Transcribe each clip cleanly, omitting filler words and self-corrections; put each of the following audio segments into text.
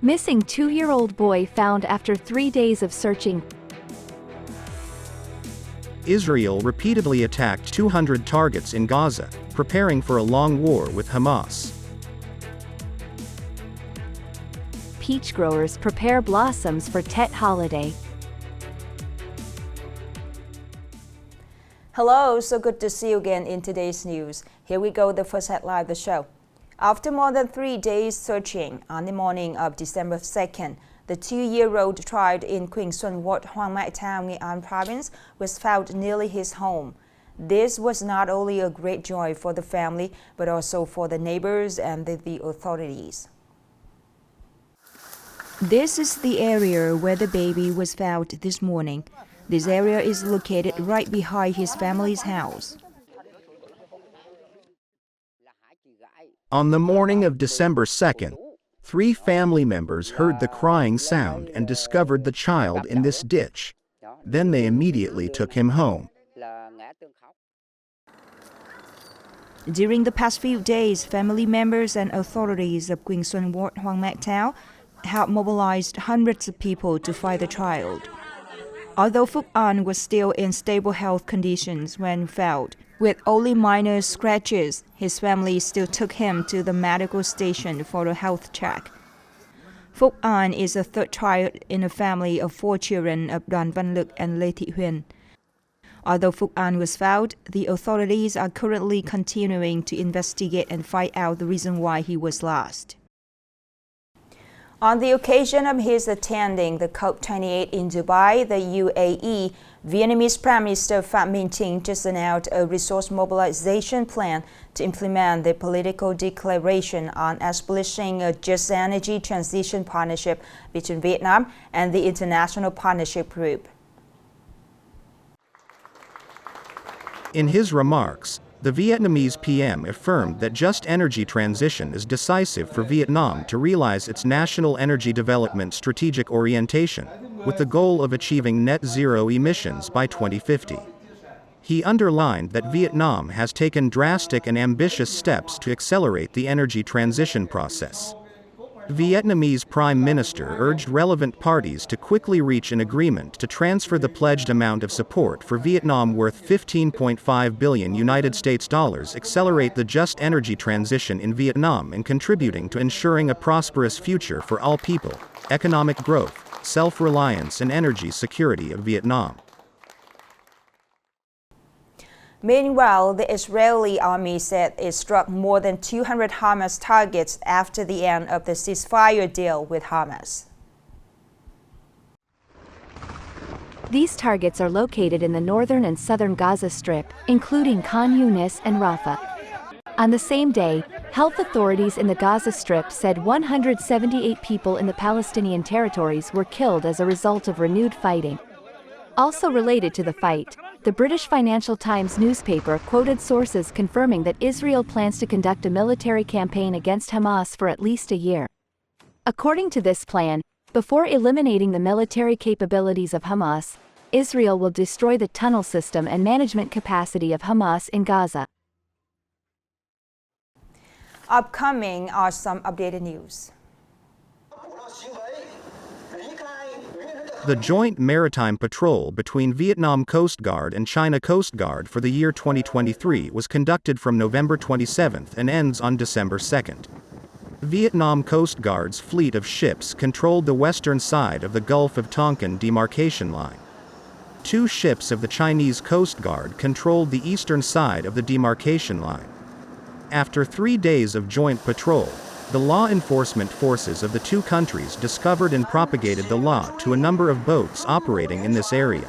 Missing 2-year-old boy found after 3 days of searching. Israel repeatedly attacked 200 targets in Gaza, preparing for a long war with Hamas. Peach growers prepare blossoms for Tet holiday. Hello, so good to see you again in today's news. Here we go, the first headline of the show. After more than 3 days searching, on the morning of December 2nd, the 2-year-old child in Quyền Xuân Ward, Hoàng Mai Town, Nghệ An province, was found nearly his home. This was not only a great joy for the family, but also for the neighbors and the authorities. This is the area where the baby was found this morning. This area is located right behind his family's house. On the morning of December 2nd, 3 family members heard the crying sound and discovered the child in this ditch. Then they immediately took him home. During the past few days, family members and authorities of Quyền Xuân Ward, Hoàng Mai Town have mobilized hundreds of people to find the child. Although Phúc An was still in stable health conditions when found, with only minor scratches, his family still took him to the medical station for a health check. Phúc An is the 3rd child in a family of 4 children of Đoàn Văn Lực and Lê Thị Huyền. Although Phúc An was found, the authorities are currently continuing to investigate and find out the reason why he was lost. On the occasion of his attending the COP28 in Dubai, the UAE, Vietnamese Prime Minister Phạm Minh Chính just announced a resource mobilization plan to implement the political declaration on establishing a just energy transition partnership between Vietnam and the International Partnership Group. In his remarks, the Vietnamese PM affirmed that just energy transition is decisive for Vietnam to realize its national energy development strategic orientation, with the goal of achieving net zero emissions by 2050. He underlined that Vietnam has taken drastic and ambitious steps to accelerate the energy transition process. Vietnamese Prime Minister urged relevant parties to quickly reach an agreement to transfer the pledged amount of support for Vietnam worth $15.5 billion United States dollars, accelerate the just energy transition in Vietnam and contributing to ensuring a prosperous future for all people, economic growth, self-reliance and energy security of Vietnam. Meanwhile, the Israeli army said it struck more than 200 Hamas targets after the end of the ceasefire deal with Hamas. These targets are located in the northern and southern Gaza Strip, including Khan Yunis and Rafah. On the same day, health authorities in the Gaza Strip said 178 people in the Palestinian territories were killed as a result of renewed fighting. Also related to the fight, the British Financial Times newspaper quoted sources confirming that Israel plans to conduct a military campaign against Hamas for at least a year. According to this plan, before eliminating the military capabilities of Hamas, Israel will destroy the tunnel system and management capacity of Hamas in Gaza. Upcoming are some updated news. The joint maritime patrol between Vietnam Coast Guard and China Coast Guard for the year 2023 was conducted from November 27th and ends on December 2nd. Vietnam Coast Guard's fleet of ships controlled the western side of the Gulf of Tonkin demarcation line. 2 ships of the Chinese Coast Guard controlled the eastern side of the demarcation line. After 3 days of joint patrol, the law enforcement forces of the 2 countries discovered and propagated the law to a number of boats operating in this area.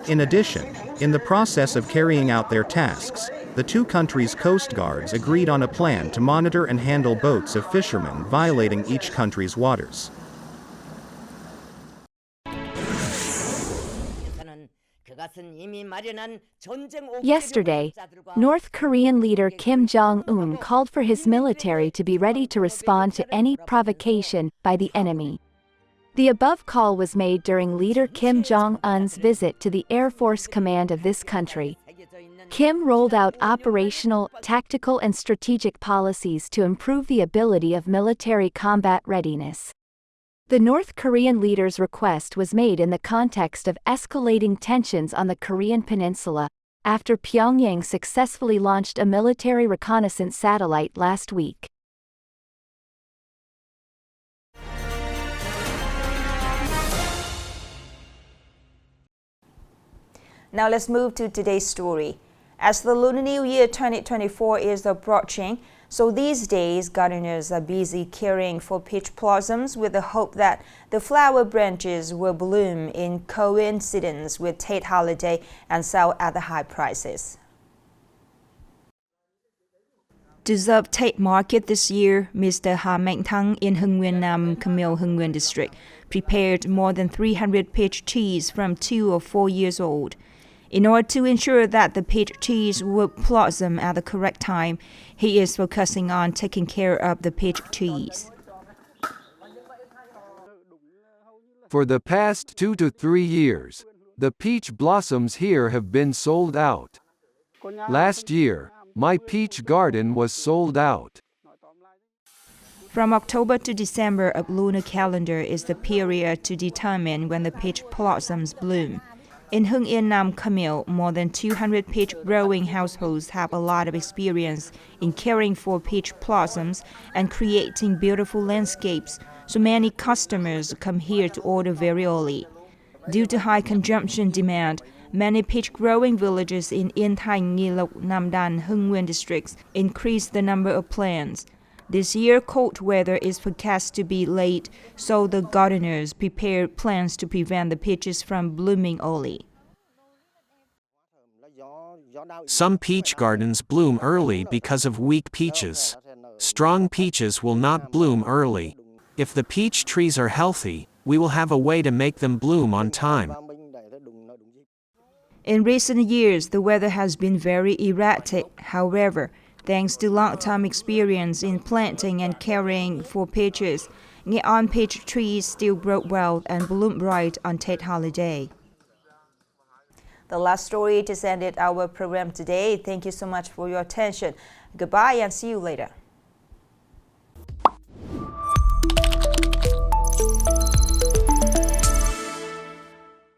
In addition, in the process of carrying out their tasks, the 2 countries' coast guards agreed on a plan to monitor and handle boats of fishermen violating each country's waters. Yesterday, North Korean leader Kim Jong-un called for his military to be ready to respond to any provocation by the enemy. The above call was made during leader Kim Jong-un's visit to the Air Force Command of this country. Kim rolled out operational, tactical and strategic policies to improve the ability of military combat readiness. The North Korean leader's request was made in the context of escalating tensions on the Korean peninsula, after Pyongyang successfully launched a military reconnaissance satellite last week. Now let's move to today's story. As the Lunar New Year 2024 is approaching, so these days gardeners are busy caring for peach blossoms with the hope that the flower branches will bloom in coincidence with Tet holiday and sell at the high prices. To serve Tet market this year, Mr. Ha Thanh in Vietnam Camille district prepared more than 300 peach trees from 2 or 4 years old. In order to ensure that the peach trees will blossom at the correct time, he is focusing on taking care of the peach trees. For the past 2 to 3 years, the peach blossoms here have been sold out. Last year, my peach garden was sold out. From October to December of lunar calendar is the period to determine when the peach blossoms bloom. In Vietnam Camille, more than 200 peach growing households have a lot of experience in caring for peach blossoms and creating beautiful landscapes, so many customers come here to order very early. Due to high consumption demand, many peach growing villages in Thành, Nam Dan, Hưng Nguyên districts increased the number of plants. This year, cold weather is forecast to be late, so the gardeners prepare plants to prevent the peaches from blooming early. Some peach gardens bloom early because of weak peaches. Strong peaches will not bloom early. If the peach trees are healthy, we will have a way to make them bloom on time. In recent years, the weather has been very erratic. However, thanks to long-term experience in planting and caring for peaches, Nghệ An peach trees still grow well and bloom bright on Tet holiday. The last story just ended our program today. Thank you so much for your attention. Goodbye and see you later.